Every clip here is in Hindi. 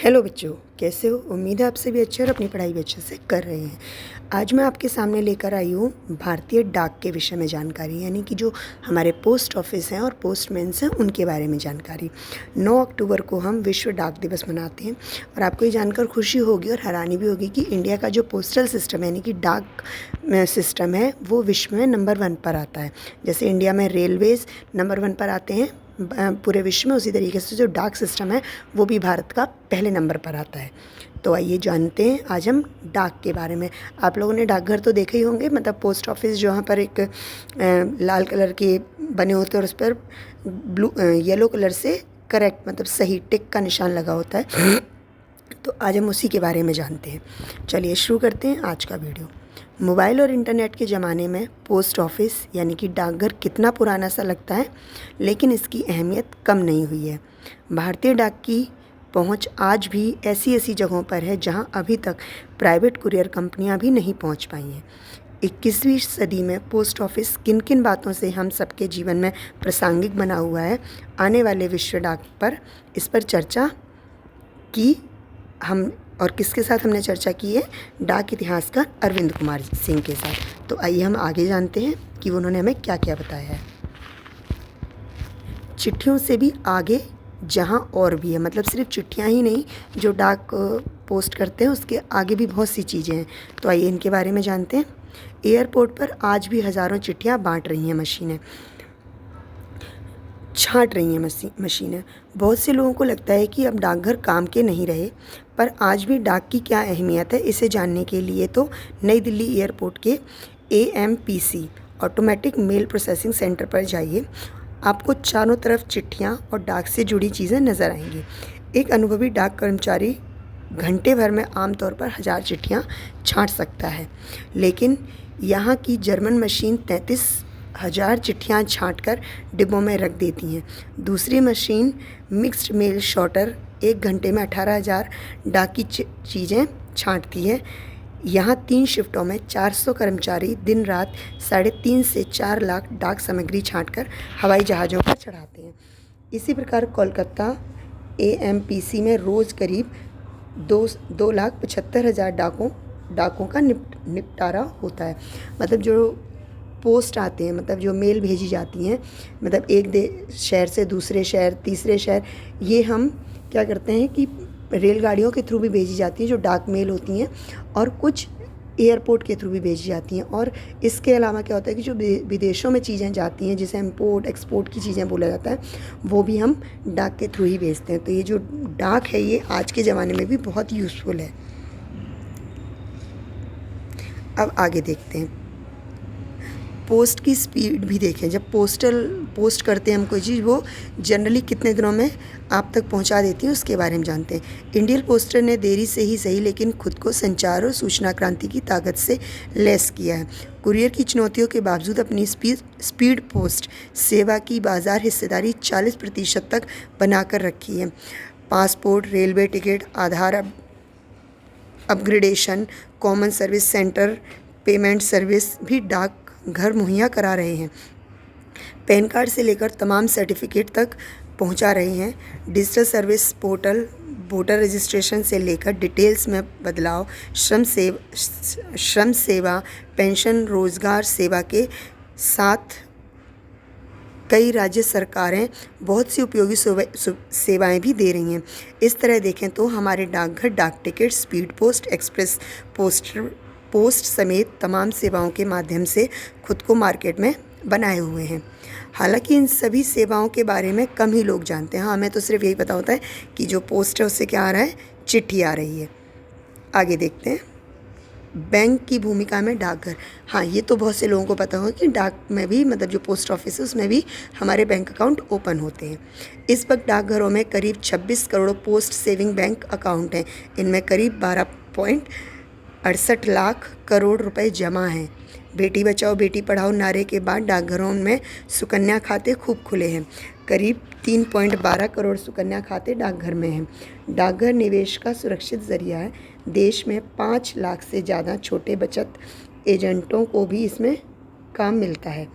हेलो बच्चों, कैसे हो? उम्मीद है आप सभी अच्छे और अपनी पढ़ाई भी अच्छे से कर रहे हैं। आज मैं आपके सामने लेकर आई हूँ भारतीय डाक के विषय में जानकारी, यानी कि जो हमारे पोस्ट ऑफिस हैं और पोस्टमैन्स हैं उनके बारे में जानकारी। 9 अक्टूबर को हम विश्व डाक दिवस मनाते हैं और आपको ये जानकर खुशी होगी और हैरानी भी होगी कि इंडिया का जो पोस्टल सिस्टम है यानी कि डाक सिस्टम है वो विश्व में नंबर 1 पर आता है। जैसे इंडिया में रेलवेज़ नंबर 1 पर आते हैं पूरे विश्व में, उसी तरीके से जो डाक सिस्टम है वो भी भारत का पहले नंबर पर आता है। तो आइए जानते हैं आज हम डाक के बारे में। आप लोगों ने डाकघर तो देखे ही होंगे, मतलब पोस्ट ऑफिस जहाँ पर एक लाल कलर के बने होते हैं और उस पर येलो कलर से करेक्ट मतलब सही टिक का निशान लगा होता है। तो आज हम उसी के बारे में जानते हैं। चलिए शुरू करते हैं आज का वीडियो। मोबाइल और इंटरनेट के ज़माने में पोस्ट ऑफिस यानी कि डाकघर कितना पुराना सा लगता है, लेकिन इसकी अहमियत कम नहीं हुई है। भारतीय डाक की पहुंच आज भी ऐसी ऐसी जगहों पर है जहां अभी तक प्राइवेट कुरियर कंपनियां भी नहीं पहुंच पाई हैं। 21वीं सदी में पोस्ट ऑफिस किन किन बातों से हम सबके जीवन में प्रासंगिक बना हुआ है, आने वाले विश्व डाक पर इस पर चर्चा की हम और किसके साथ हमने चर्चा की है? डाक इतिहासकार अरविंद कुमार सिंह के साथ। तो आइए हम आगे जानते हैं कि उन्होंने हमें क्या क्या बताया है। चिट्ठियों से भी आगे जहाँ और भी है, मतलब सिर्फ चिट्ठियाँ ही नहीं जो डाक पोस्ट करते हैं, उसके आगे भी बहुत सी चीज़ें हैं। तो आइए इनके बारे में जानते हैं। एयरपोर्ट पर आज भी हज़ारों चिट्ठियाँ बांट रही हैं मशीनें, छांट रही हैं मशीनें। बहुत से लोगों को लगता है कि अब डाकघर काम के नहीं रहे, पर आज भी डाक की क्या अहमियत है इसे जानने के लिए तो नई दिल्ली एयरपोर्ट के AMPC automatic mail processing centre पर जाइए। आपको चारों तरफ चिट्ठियां और डाक से जुड़ी चीज़ें नज़र आएंगी। एक अनुभवी डाक कर्मचारी घंटे भर में आमतौर पर 1000 चिट्ठियाँ छांट सकता है, लेकिन यहाँ की जर्मन मशीन 33,000 चिट्ठियाँ छांटकर डिब्बों में रख देती हैं। दूसरी मशीन मिक्स्ड मेल शॉर्टर 1 घंटे में 18,000 डाक की चीज़ें छांटती है। यहाँ 3 शिफ्टों में 400 कर्मचारी दिन रात 3.5 से 4 लाख डाक सामग्री छांटकर हवाई जहाज़ों पर चढ़ाते हैं। इसी प्रकार कोलकाता AMPC में रोज़ करीब 2,75,000 डाकों का निपटारा होता है। मतलब जो पोस्ट आते हैं, मतलब जो मेल भेजी जाती हैं, मतलब एक शहर से दूसरे शहर, तीसरे शहर, ये हम क्या करते हैं कि रेलगाड़ियों के थ्रू भी भेजी जाती हैं जो डाक मेल होती हैं, और कुछ एयरपोर्ट के थ्रू भी भेजी जाती हैं। और इसके अलावा क्या होता है कि जो विदेशों में चीज़ें जाती हैं, जिसे इम्पोर्ट एक्सपोर्ट की चीज़ें बोला जाता है, वो भी हम डाक के थ्रू ही भेजते हैं। तो ये जो डाक है ये आज के ज़माने में भी बहुत यूज़फुल है। अब आगे देखते हैं। पोस्ट की स्पीड भी देखें। जब पोस्ट करते हैं हम कोई चीज़, वो जनरली कितने दिनों में आप तक पहुंचा देती है उसके बारे में जानते हैं। इंडियन पोस्टर ने देरी से ही सही लेकिन खुद को संचार और सूचना क्रांति की ताकत से लैस किया है। कुरियर की चुनौतियों के बावजूद अपनी स्पीड पोस्ट सेवा की बाजार हिस्सेदारी 40% तक बनाकर रखी है। Passport, railway ticket, Aadhaar upgradation, common service centre, payment service भी डाक घर मुहैया करा रहे हैं। पैन कार्ड से लेकर तमाम सर्टिफिकेट तक पहुंचा रहे हैं। Digital service portal, voter registration से लेकर डिटेल्स में बदलाव, श्रम सेवा, पेंशन, रोजगार सेवा के साथ कई राज्य सरकारें बहुत सी उपयोगी सेवाएं भी दे रही हैं। इस तरह देखें तो हमारे डाकघर डाक ticket, speed post, express post समेत तमाम सेवाओं के माध्यम से खुद को मार्केट में बनाए हुए हैं। हालांकि इन सभी सेवाओं के बारे में कम ही लोग जानते हैं। हमें तो सिर्फ यही पता होता है कि जो पोस्ट है उससे क्या आ रहा है, चिट्ठी आ रही है। आगे देखते हैं। बैंक की भूमिका में डाकघर। हाँ, ये तो बहुत से लोगों को पता होगा कि डाक में भी, मतलब जो पोस्ट ऑफिस है उसमें भी हमारे बैंक अकाउंट ओपन होते हैं। इस वक्त डाकघरों में करीब 26 crore post saving bank account हैं। इनमें करीब 12.68 लाख करोड़ रुपए जमा हैं। बेटी बचाओ बेटी पढ़ाओ नारे के बाद डाकघरों में सुकन्या खाते खूब खुले हैं। करीब 3.12 करोड़ सुकन्या खाते डाकघर में हैं। डाकघर निवेश का सुरक्षित जरिया है। देश में 5 लाख से ज़्यादा छोटे बचत एजेंटों को भी इसमें काम मिलता है।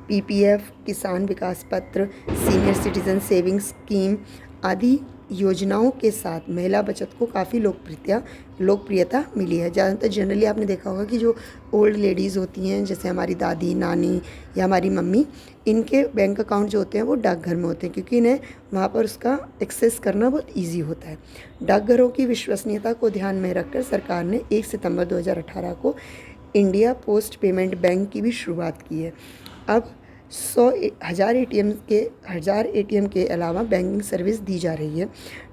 PPF, किसान विकास पत्र, सीनियर सिटीजन सेविंग्स स्कीम आदि योजनाओं के साथ महिला बचत को काफ़ी लोकप्रियता मिली है। ज़्यादातर जनरली आपने देखा होगा कि जो ओल्ड लेडीज़ होती हैं, जैसे हमारी दादी, नानी या हमारी मम्मी, इनके बैंक अकाउंट जो होते हैं वो डाकघर में होते हैं, क्योंकि इन्हें वहाँ पर उसका एक्सेस करना बहुत ईजी होता है। डाकघरों की विश्वसनीयता को ध्यान में रखकर सरकार ने 1 सितंबर 2018 को इंडिया पोस्ट पेमेंट बैंक की भी शुरुआत की है। अब 100,000 एटीएम के अलावा बैंकिंग सर्विस दी जा रही है।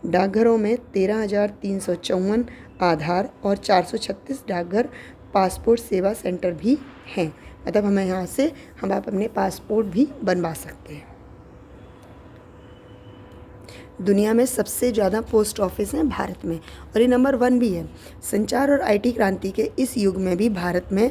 डाकघरों में 13,354 आधार और 436 डाकघर पासपोर्ट सेवा सेंटर भी हैं। मतलब हमें यहाँ से हम आप अपने पासपोर्ट भी बनवा सकते हैं। दुनिया में सबसे ज़्यादा पोस्ट ऑफिस हैं भारत में, और ये नंबर 1 भी है। संचार और आईटी क्रांति के इस युग में भी भारत में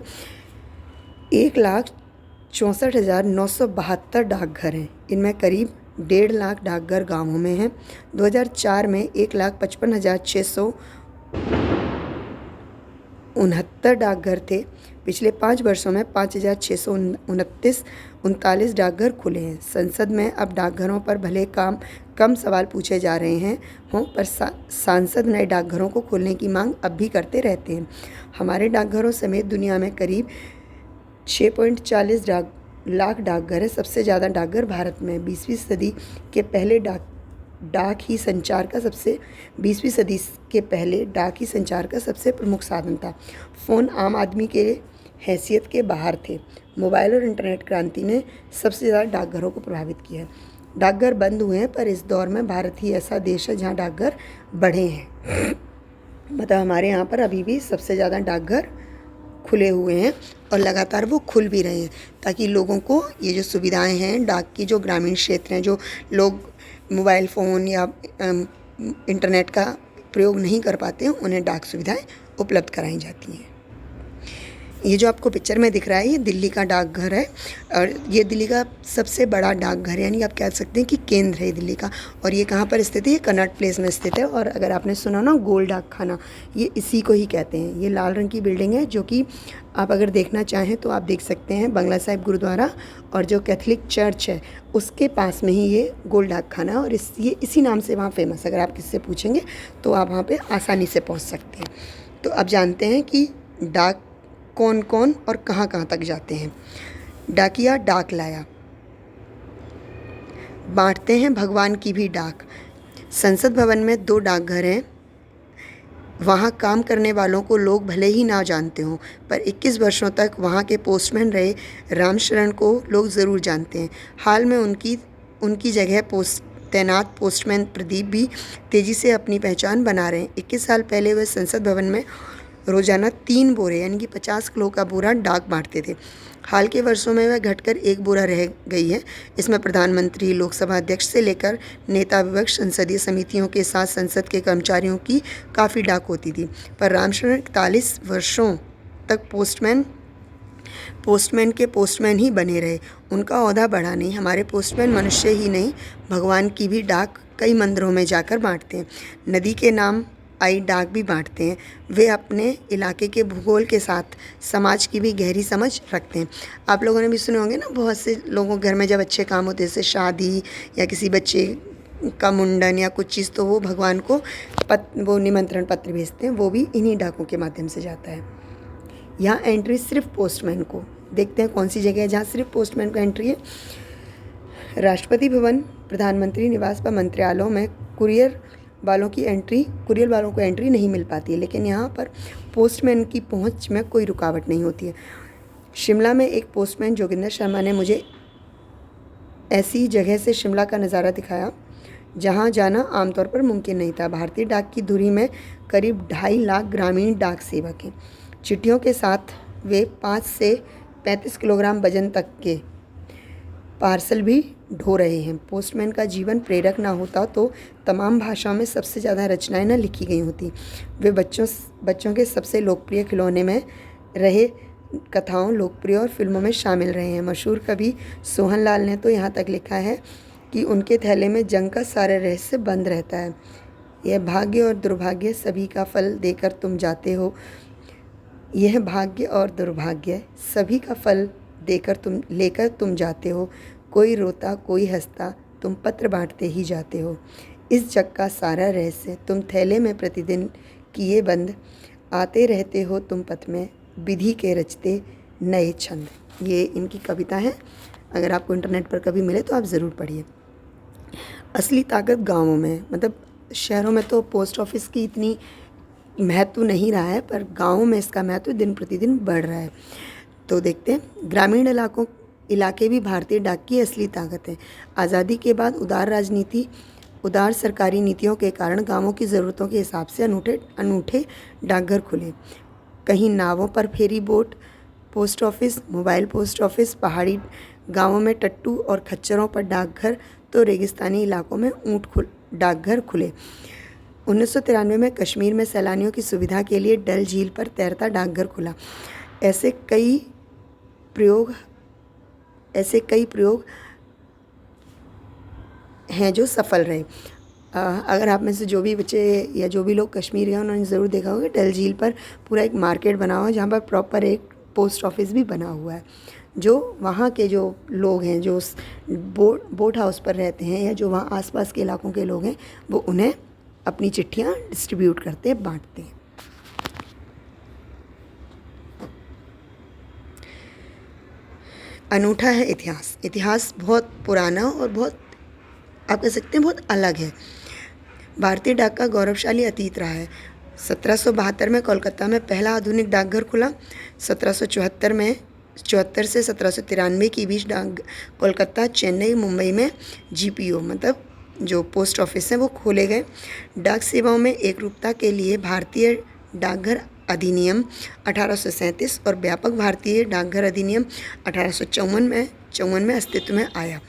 1,64,972 डाकघर हैं। इनमें करीब 1.5 लाख डाकघर गाँवों में हैं। 2004 में 1,55,669 डाकघर थे। पिछले 5 वर्षों में 5,639 डाकघर खुले हैं। संसद में अब डाकघरों पर भले कम सवाल पूछे जा रहे हैं पर सांसद नए डाकघरों को खोलने की मांग अब भी करते रहते हैं। हमारे डाकघरों समेत दुनिया में करीब 6.40 लाख डाकघर है। सबसे ज़्यादा डाकघर भारत में। 20वीं सदी के पहले डाक ही संचार का सबसे प्रमुख साधन था। फ़ोन आम आदमी के हैसियत के बाहर थे। मोबाइल और इंटरनेट क्रांति ने सबसे ज़्यादा डाकघरों को प्रभावित किया है। डाकघर बंद हुए हैं, पर इस दौर में भारत ही ऐसा देश है जहाँ डाकघर बढ़े हैं। मतलब हमारे यहाँ पर अभी भी सबसे ज़्यादा डाकघर खुले हुए हैं और लगातार वो खुल भी रहे हैं, ताकि लोगों को ये जो सुविधाएं हैं डाक की, जो ग्रामीण क्षेत्र हैं, जो लोग मोबाइल फ़ोन या इंटरनेट का प्रयोग नहीं कर पाते हैं, उन्हें डाक सुविधाएं उपलब्ध कराई जाती हैं। ये जो आपको पिक्चर में दिख रहा है, ये दिल्ली का डाकघर है, और ये दिल्ली का सबसे बड़ा डाकघर है, यानी आप कह सकते हैं कि केंद्र है दिल्ली का। और ये कहाँ पर स्थित है? ये कनॉट प्लेस में स्थित है। और अगर आपने सुना ना गोल डाक खाना, ये इसी को ही कहते हैं। ये लाल रंग की बिल्डिंग है, जो कि आप अगर देखना चाहें तो आप देख सकते हैं। बंगला साहिब गुरुद्वारा और जो कैथलिक चर्च है उसके पास में ही ये गोल डाक खाना है, और ये इसी नाम से वहाँ फेमस। अगर आप किससे पूछेंगे तो आप वहाँ पर आसानी से पहुँच सकते हैं। तो अब जानते हैं कि डाक कौन कौन और कहाँ कहाँ तक जाते हैं। डाकिया डाक लाया, बांटते हैं भगवान की भी डाक। संसद भवन में 2 डाकघर हैं। वहाँ काम करने वालों को लोग भले ही ना जानते हों, पर 21 वर्षों तक वहाँ के पोस्टमैन रहे रामशरण को लोग ज़रूर जानते हैं। हाल में उनकी जगह तैनात पोस्टमैन प्रदीप भी तेज़ी से अपनी पहचान बना रहे हैं। 21 साल पहले वे संसद भवन में रोज़ाना 3 बोरे यानी कि 50 किलो का बोरा डाक बांटते थे। हाल के वर्षों में वह घटकर 1 बोरा रह गई है। इसमें प्रधानमंत्री, लोकसभा अध्यक्ष से लेकर नेता विपक्ष, संसदीय समितियों के साथ संसद के कर्मचारियों की काफ़ी डाक होती थी। पर रामशरण 41 वर्षों तक पोस्टमैन ही बने रहे। उनका ओहदा बढ़ा नहीं। हमारे पोस्टमैन मनुष्य ही नहीं, भगवान की भी डाक कई मंदिरों में जाकर बांटते हैं। नदी के नाम आई डाक भी बांटते हैं। वे अपने इलाके के भूगोल के साथ समाज की भी गहरी समझ रखते हैं। आप लोगों ने भी सुने होंगे ना, बहुत से लोगों के घर में जब अच्छे काम होते हैं, जैसे शादी या किसी बच्चे का मुंडन या कुछ चीज़, तो वो भगवान को वो निमंत्रण पत्र भेजते हैं। वो भी इन्हीं डाकों के माध्यम से जाता है। यहाँ एंट्री सिर्फ पोस्टमैन को। देखते हैं कौन सी जगह है जहाँ सिर्फ पोस्टमैन को एंट्री है। राष्ट्रपति भवन, प्रधानमंत्री निवास पर मंत्रालयों में कुरियर वालों को एंट्री नहीं मिल पाती है, लेकिन यहाँ पर पोस्टमैन की पहुँच में कोई रुकावट नहीं होती है। शिमला में एक पोस्टमैन जोगिंदर शर्मा ने मुझे ऐसी जगह से शिमला का नज़ारा दिखाया जहाँ जाना आमतौर पर मुमकिन नहीं था। भारतीय डाक की धुरी में करीब 2.5 लाख ग्रामीण डाक सेवक हैं। चिट्ठियों के साथ वे 5 से 35 किलोग्राम वजन तक के पार्सल भी ढो रहे हैं। पोस्टमैन का जीवन प्रेरक ना होता तो तमाम भाषाओं में सबसे ज़्यादा रचनाएं न लिखी गई होती। वे बच्चों के सबसे लोकप्रिय खिलौने में रहे, कथाओं, लोकप्रिय और फिल्मों में शामिल रहे हैं। मशहूर कवि सोहनलाल ने तो यहाँ तक लिखा है कि उनके थैले में जंग का सारा रहस्य बंद रहता है। यह भाग्य और दुर्भाग्य सभी का फल देकर तुम जाते हो। यह भाग्य और दुर्भाग्य सभी का फल लेकर तुम जाते हो। कोई रोता कोई हंसता, तुम पत्र बांटते ही जाते हो। इस जग का सारा रहस्य तुम थैले में प्रतिदिन किए बंद, आते रहते हो तुम पथ में विधि के रचते नए छंद। ये इनकी कविता है, अगर आपको इंटरनेट पर कभी मिले तो आप ज़रूर पढ़िए। असली ताकत गाँवों में, मतलब शहरों में तो पोस्ट ऑफिस की इतनी महत्व नहीं रहा है, पर गाँवों में इसका महत्व दिन प्रतिदिन बढ़ रहा है। तो देखते हैं, ग्रामीण इलाके भी भारतीय डाक की असली ताकत है। आज़ादी के बाद उदार सरकारी नीतियों के कारण गांवों की ज़रूरतों के हिसाब से अनूठे डाकघर खुले। कहीं नावों पर ferry boat post office, mobile post office, पहाड़ी गांवों में टट्टू और खच्चरों पर डाकघर, तो रेगिस्तानी इलाकों में डाकघर खुले। 1993 में कश्मीर में सैलानियों की सुविधा के लिए डल झील पर तैरता डाकघर खुला। ऐसे कई प्रयोग हैं जो सफल रहे। अगर आप में से जो भी बच्चे या जो भी लोग कश्मीर गए उन्होंने ज़रूर देखा होगा, डल झील पर पूरा एक मार्केट बना हुआ है जहाँ पर प्रॉपर एक पोस्ट ऑफिस भी बना हुआ है। जो वहाँ के जो लोग हैं, जो बोट हाउस पर रहते हैं या जो वहाँ आसपास के इलाकों के लोग हैं, वो उन्हें अपनी चिट्ठियाँ डिस्ट्रीब्यूट करते हैं, बांटते हैं। अनूठा है इतिहास बहुत पुराना और बहुत, आप कह सकते हैं, बहुत अलग है। भारतीय डाक का गौरवशाली अतीत रहा है। 1772 में कोलकाता में पहला आधुनिक डाकघर खुला। 1774 से 1793 के बीच कोलकाता, चेन्नई, मुंबई में जीपीओ मतलब जो पोस्ट ऑफिस हैं वो खोले गए। डाक सेवाओं में एकरूपता के लिए भारतीय डाकघर अधिनियम 1837 और व्यापक भारतीय डाकघर अधिनियम 1854 में अस्तित्व में आया।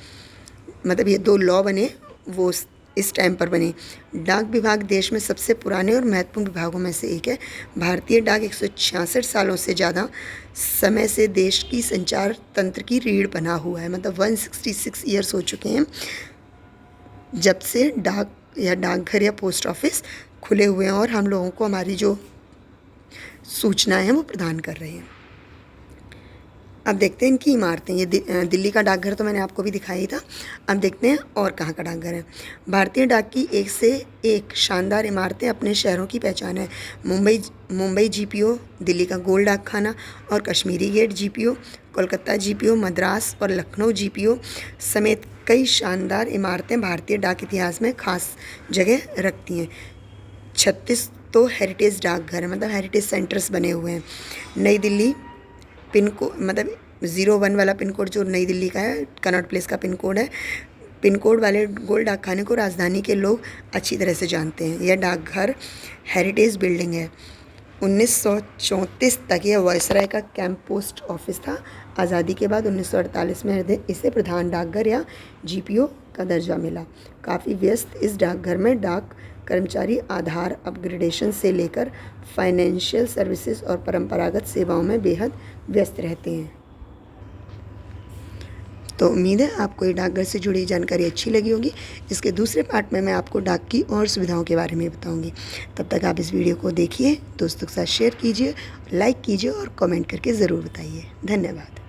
मतलब ये 2 लॉ बने, वो इस टाइम पर बने। डाक विभाग देश में सबसे पुराने और महत्वपूर्ण विभागों में से एक है। भारतीय डाक 166 सालों से ज़्यादा समय से देश की संचार तंत्र की रीढ़ बना हुआ है। मतलब 166 ईयर्स हो चुके हैं जब से डाकघर या पोस्ट ऑफिस खुले हुए हैं और हम लोगों को हमारी जो सूचनाएं हैं वो प्रदान कर रहे हैं। अब देखते हैं इनकी इमारतें। ये दिल्ली का डाकघर तो मैंने आपको भी दिखाया ही था। अब देखते हैं और कहाँ का डाकघर है। भारतीय डाक की एक से एक शानदार इमारतें अपने शहरों की पहचान है। मुंबई जीपीओ, दिल्ली का गोल डाक खाना और Kashmiri gate GPO, Kolkata GPO, Madras और लखनऊ जीपीओ समेत कई शानदार इमारतें भारतीय डाक इतिहास में खास जगह रखती हैं। 36 तो हेरिटेज डाकघर है, मतलब हेरिटेज सेंटर्स बने हुए हैं। नई दिल्ली पिन कोड, मतलब 01 वाला पिन कोड जो नई दिल्ली का है, कनॉट प्लेस का पिन कोड है। पिन कोड वाले गोल डाकखाने को राजधानी के लोग अच्छी तरह से जानते हैं। यह डाकघर हेरिटेज बिल्डिंग है। 1934 तक यह वायसराय का कैंप पोस्ट ऑफिस था। आज़ादी के बाद 1948 में इसे प्रधान डाकघर या जीपीओ का दर्जा मिला। काफ़ी व्यस्त इस डाकघर में डाक कर्मचारी आधार अपग्रेडेशन से लेकर फाइनेंशियल सर्विसेज और परंपरागत सेवाओं में बेहद व्यस्त रहते हैं। तो उम्मीद है आपको ये डाकघर से जुड़ी जानकारी अच्छी लगी होगी। इसके दूसरे पार्ट में मैं आपको डाक की और सुविधाओं के बारे में बताऊंगी। तब तक आप इस वीडियो को देखिए, दोस्तों के साथ शेयर कीजिए, लाइक कीजिए और कमेंट करके ज़रूर बताइए। धन्यवाद।